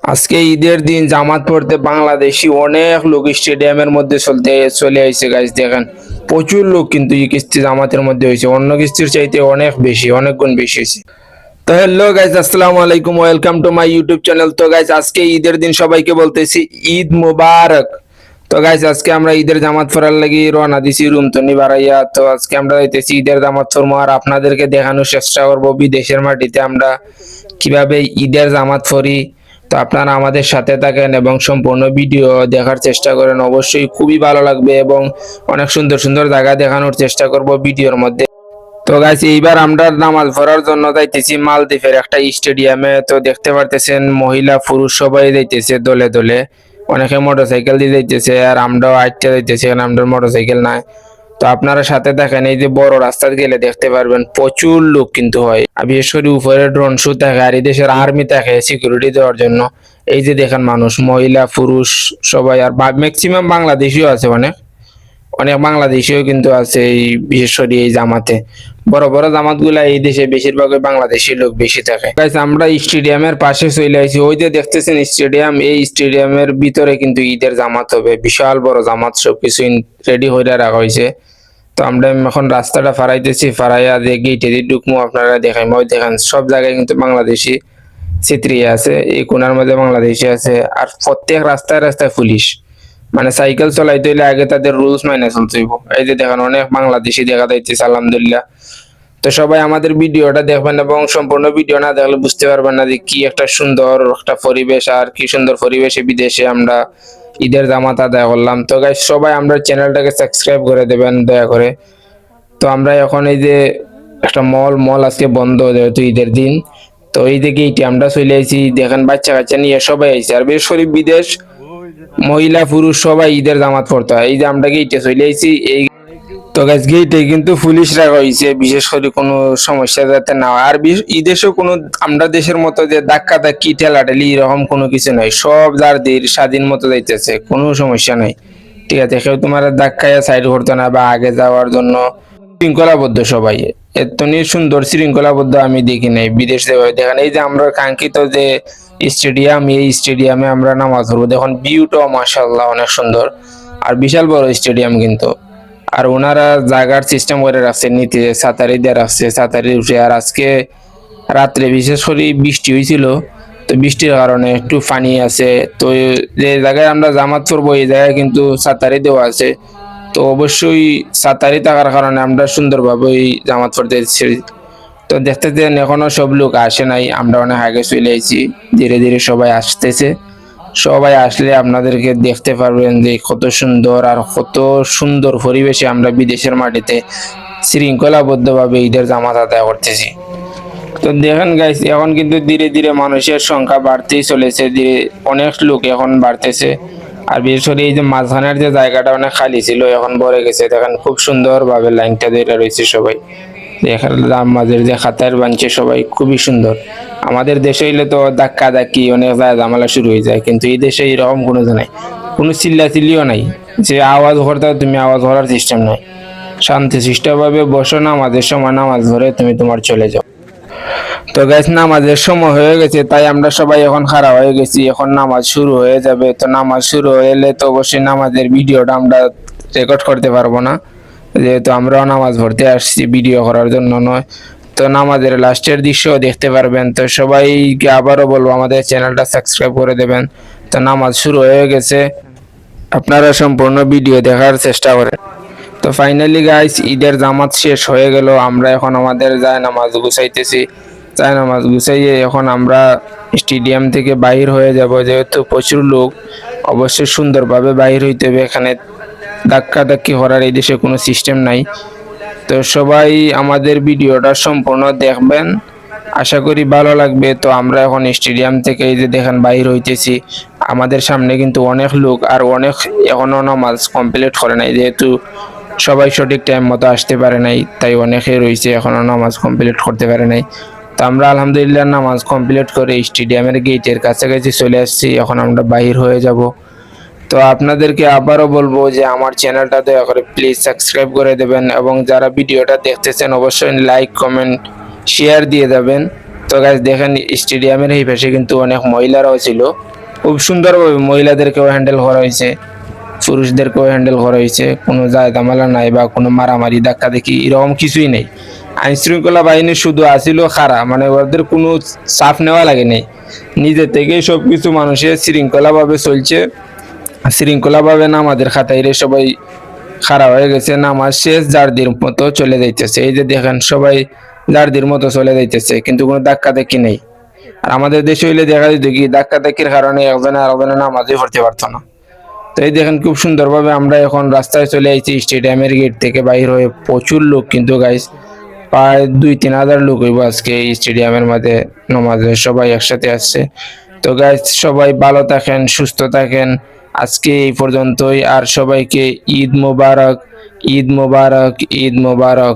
আজকে ঈদের দিন জামাত পড়তে বাংলাদেশি অনেক লোক স্টেডিয়ামের মধ্যে চলে আইছে গাইস। দেখেন প্রচুর লোক কিন্তু এই কিস্তি জামাতের মধ্যে হয়েছে, অন্য কিস্তির চাইতে অনেক বেশি, অনেক গুণ বেশি হয়েছে। তো হ্যালো গাইস, আসসালামু আলাইকুম, welcome to my YouTube channel. তো গাইস আজকে ঈদের দিন সবাইকে বলতেছি ঈদ মুবারক। তো গাইস আজকে আমরা ঈদের জামাত পড়ার লাগি রওনা দিছি রুমতনি বাড়াইয়া। তো আজকে আমরা যাইতেছি ঈদের জামাত পড়বো, আর আপনাদেরকে দেখানোর চেষ্টা করবো বিদেশের মাটিতে আমরা কিভাবে ঈদের জামাত পড়ি। তো আপনারা আমাদের সাথে থাকেন এবং সম্পূর্ণ ভিডিও দেখার চেষ্টা করেন, অবশ্যই খুবই ভালো লাগবে এবং অনেক সুন্দর সুন্দর জায়গা দেখানোর চেষ্টা করব ভিডিওর মধ্যে। তো গাইস এইবার আমরা নামাজ পড়ার জন্য যাইতেছি মালদ্বীপের একটা স্টেডিয়ামে। তো দেখতে পারতেছেন মহিলা পুরুষ সবাই যাইতেছে দলে দলে, অনেকে মোটরসাইকেল দিয়ে যাইতেছে, আর আমরাও আইটা যাইতেছি, কারণ আমাদের মোটরসাইকেল নাই। তো আপনারা সাথে দেখেন, এই যে বড় রাস্তা গেলে দেখতে পারবেন প্রচুর লোক কিন্তু হয়, আর বিশেষ করে উপরে ড্রোন শো থাকে, আর এই দেশের আর্মি থাকে সিকিউরিটি দেওয়ার জন্য। এই যে দেখেন মানুষ, মহিলা পুরুষ সবাই, আর ম্যাক্সিমাম বাংলাদেশিও আছে, অনেক অনেক বাংলাদেশিও কিন্তু আছে এই বিশেষ করে এই জামাতে। বড় বড় জামাত গুলা এই দেশে বেশিরভাগ বাংলাদেশি লোক বেশি থাকে। আমরা স্টেডিয়ামের পাশে চলে আসি, ওই যে দেখতেছেন স্টেডিয়াম, এই স্টেডিয়ামের ভিতরে কিন্তু ঈদের জামাত হবে, বিশাল বড় জামাত, সবকিছু রেডি হয়ে রাখা হয়েছে। তো আমরা এখন রাস্তাটা ফারাইতেছি, ফারাইয়া দিয়ে গেটে দিয়ে ঢুকবো, আপনারা দেখাই ওই দেখেন সব জায়গায় কিন্তু বাংলাদেশি ছিত্রিয়ে আছে, এই কোনার মধ্যে বাংলাদেশি আছে, আর প্রত্যেক রাস্তায় রাস্তায় পুলিশ। মানে সাইকেল চলাইতে হইলে আগে তাদের রুলস মাইনে চলতে হইব। এই যে দেখেন অনেক বাংলাদেশি দেখা যাইতেছে, আলহামদুলিল্লাহ। তো সবাই আমাদের ভিডিওটা দেখবেন এবং সম্পূর্ণ ভিডিও না দেখলে বুঝতে পারবেন না যে কি একটা সুন্দর একটা পরিবেশ, আর কি সুন্দর পরিবেশে বিদেশে আমরা ঈদের জামাত আদায় করলাম। তো গাইস সবাই আমরা চ্যানেলটাকে সাবস্ক্রাইব করে দেবেন দয়া করে। তো আমরা এখন এই যে একটা মল আজকে বন্ধ, যেহেতু ঈদের দিন। তো এই যে গেইটে আমরা চলে আইছি, দেখেন বাচ্চা কাচ্চা নিয়ে সবাই আইছে, আর বিশেষ করে বিদেশ মহিলা পুরুষ সবাই ঈদের জামাত পড়তে হয়। এই যে আমরা গেইটে চলে আইছি এই। তো গাইস গেইটে কিন্তু পুলিশ রাখা হয়েছে, বিশেষ করে কোনো সমস্যা যাতে না হয়। আর ঈদেশেও কোনো আমরা দেশের মতো যে ধাক্কা ধাক্কি ঠেলাঠেলি এরকম কোনো কিছু নাই, সব যার দের স্বাধীন মতো যাইতেছে, কোনো সমস্যা নাই। ঠিক আছে, কেউ তোমার ধাক্কায় সাইড করতো না বা আগে যাওয়ার জন্য শৃঙ্খলাবদ্ধ সবাই। এতনি সুন্দর শৃঙ্খলাবদ্ধ আমি দেখি নাই বিদেশ যেভাবে দেখেন। এই যে আমরা কাঙ্ক্ষিত যে স্টেডিয়াম, এই স্টেডিয়ামে আমরা নামাজ পড়বো। দেখুন ভিউটাও মাশাআল্লাহ অনেক সুন্দর, আর বিশাল বড় স্টেডিয়াম কিন্তু। আর ওনারা জায়গার সিস্টেম করে রাখছে, নিচে ছাতারি দিয়ে রাখছে, ছাতারি উঠে। আর আজকে রাত্রে বিশেষ করে বৃষ্টি হয়েছিল, তো বৃষ্টির কারণে একটু পানি আছে। তো যে জায়গায় আমরা জামাত পড়বো এই জায়গায় কিন্তু ছাতারি দেওয়া আছে। তো অবশ্যই ছাতারি থাকার কারণে আমরা সুন্দরভাবে ওই জামাত পড়তে এসেছি। তো দেখতে দেন এখনো সব লোক আসে নাই, আমরা অনেক আগে চলে এসেছি, ধীরে ধীরে সবাই আসতেছে। সবাই আসলে আপনাদেরকে দেখতে পারবেন যে কত সুন্দর, আর কত সুন্দর পরিবেশে আমরা বিদেশের মাটিতে শৃঙ্খলাবদ্ধভাবে ঈদের জামাত আদায় করতেছি। তো দেখেন গাইস, এখন কিন্তু ধীরে ধীরে মানুষের সংখ্যা বাড়তেই চলেছে, ধীরে অনেক লোক এখন বাড়তেছে। আর বিশেষ করে এই যে মাঝখানের যে জায়গাটা অনেক খালি ছিল এখন ভরে গেছে, দেখেন খুব সুন্দর ভাবে লাইনটা ধরে রয়েছে সবাই। দেখেন মাঝের যে খাতার বানছে সবাই, খুবই সুন্দর। আমাদের দেশে হইলে তো ধাক্কা ধাক্কি অনেক ঝামেলা শুরু হয়ে যায়, কিন্তু এই দেশে এরকম কোনো নাই, কোনো চিল্লা চিল্লিও নাই যে আওয়াজ করতে তুমি আওয়াজ করার সিস্টেম নাই। শান্তি শিষ্টভাবে বসো, নামাজের সময় নামাজ ধরে তুমি তোমার চলে যাও। তো গাইস নামাজের সময় হয়ে গেছে, তাই আমরা সবাই এখন খাড়া হয়ে গেছি, এখন নামাজ শুরু হয়ে যাবে। তো নামাজ শুরু হলে তো অবশ্যই নামাজের ভিডিওটা আমরা রেকর্ড করতে পারবো না, যেহেতু আমরাও নামাজ পড়তে আসছি, ভিডিও করার জন্য নয়। তো নামাজের লাস্টের দৃশ্য দেখতে পারবেন। তো সবাইকে আবারও বলবো আমাদের চ্যানেলটা সাবস্ক্রাইব করে দেবেন। তো নামাজ শুরু হয়ে গেছে, আপনারা সম্পূর্ণ ভিডিও দেখার চেষ্টা করেন। তো ফাইনালি গাইস ঈদের জামাত শেষ হয়ে গেল, আমরা এখন আমাদের নামাজ গুছাইতেছি। নামাজ গুছাইয়ে এখন আমরা স্টেডিয়াম থেকে বাহির হয়ে যাব, যেহেতু প্রচুর লোক, অবশ্যই সুন্দরভাবে বাহির হইতে হবে, এখানে ধাক্কা ধাক্কি করার এই দেশে কোনো সিস্টেম নাই। তো সবাই আমাদের ভিডিওটা সম্পূর্ণ দেখবেন, আশা করি ভালো লাগবে। তো আমরা এখন স্টেডিয়াম থেকে এই যে দেখেন বাহির হইতেছি, আমাদের সামনে কিন্তু অনেক লোক, আর অনেক এখনো নামাজ কমপ্লিট করে নাই, যেহেতু সবাই সঠিক টাইম মতো আসতে পারে নাই, তাই অনেকে রয়েছে এখনো নামাজ কমপ্লিট করতে পারে নাই। তো আমরা আলহামদুলিল্লাহ নামাজ কমপ্লিট করে স্টেডিয়ামের গেটের কাছাকাছি চলে আসছি, এখন আমরা বাহির হয়ে যাব। তো আপনাদেরকে আবারও বলবো যে আমার চ্যানেলটা দয়া করে প্লিজ সাবস্ক্রাইব করে দেবেন, এবং যারা ভিডিওটা দেখতেছেন অবশ্যই লাইক কমেন্ট শেয়ার দিয়ে যাবেন। তো গাইস দেখেন স্টেডিয়ামের এই পাশে কিন্তু অনেক মহিলারাও ছিল, খুব সুন্দরভাবে মহিলাদেরকেও হ্যান্ডেল করা হয়েছে, পুরুষদেরকেও হ্যান্ডেল করা হয়েছে। কোনো জায়দামালা নাই বা কোনো মারামারি ধাক্কা দেখি এরকম কিছুই নেই। আইন শৃঙ্খলা বাহিনী শুধু আসিল খারা, মানে ওদের কোনো চাপ নেওয়া লাগে নেই, নিজে থেকেই সবকিছু মানুষের শৃঙ্খলাভাবে চলছে। শৃঙ্খলাভাবে নামাজের খাতায় সবাই খাড়া হয়ে গেছে, নামাজ শেষ, জারদির মতো চলে যাইতেছে। এই যে দেখেন সবাই জারদির মতো চলে যাইতেছে, কিন্তু কোনো ধাক্কা দেখি নেই। আর আমাদের দেশে হইলে দেখা যেত কি ধাক্কা দেখির কারণে একজনে আরেকজনে নামাজই পড়তে পারতো না। তো এই দেখেন খুব সুন্দরভাবে আমরা এখন রাস্তায় চলে আইছি স্টেডিয়ামের গেট থেকে বাইর হয়ে। প্রচুর লোক কিন্তু গাইস, প্রায় 2-3 হাজার লোক হইব আজকে এই স্টেডিয়ামের মধ্যে নামাজে সবাই একসাথে আসছে। তো গাইস সবাই ভালো থাকেন, সুস্থ থাকেন। আজকে এই পর্যন্তই, আর সবাইকে ঈদ মোবারক, ঈদ মোবারক, ঈদ মোবারক।